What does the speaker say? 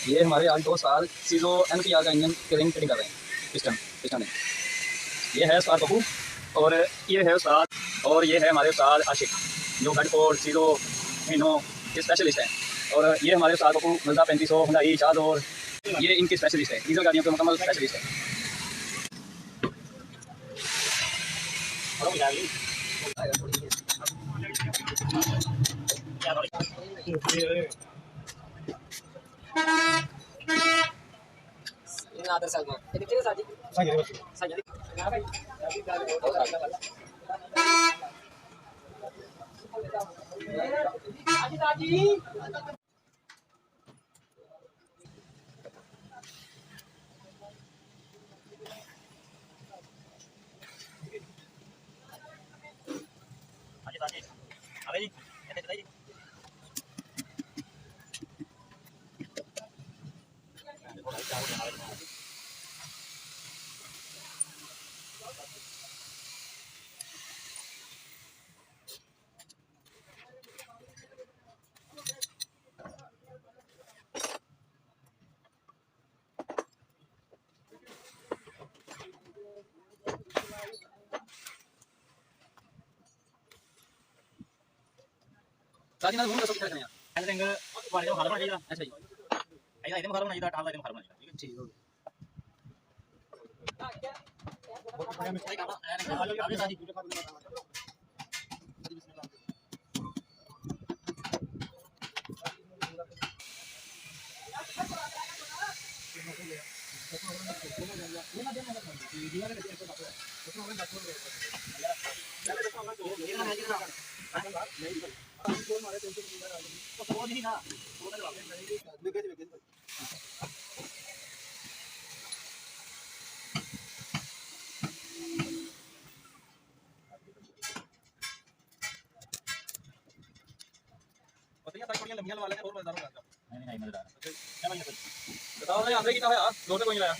ये हमारे आज 2 साल सीजो NPR का इंजन के रिंग फिटिंग कर रहे हैं। पिस्टन पिस्टन में ये है उस्ताद बबू और ये है उस्ताद, और ये है हमारे उस्ताद आशिक जो गडफोर्ड सीजो मीनो के स्पेशलिस्ट हैं। और ये हमारे उस्ताद बबू मजदा 3500 हुंडई शाद, और ये इनके स्पेशलिस्ट है, डीजल गाड़ियों के मुकम्मल स्पेशलिस्ट है। साथ ही ना घूम रहे कितना करने हैं ऐसे वाले को खाना चाहिए। अच्छा जी ऐसा एकदम खाना चाहिए, टाल एकदम खाना चाहिए। ठीक है लंबियां वाले और मजेदार होगा। नहीं मजेदार। क्या भाई बताओ भाई, आपने कितना है यार? 2 से कोई नहीं लाया।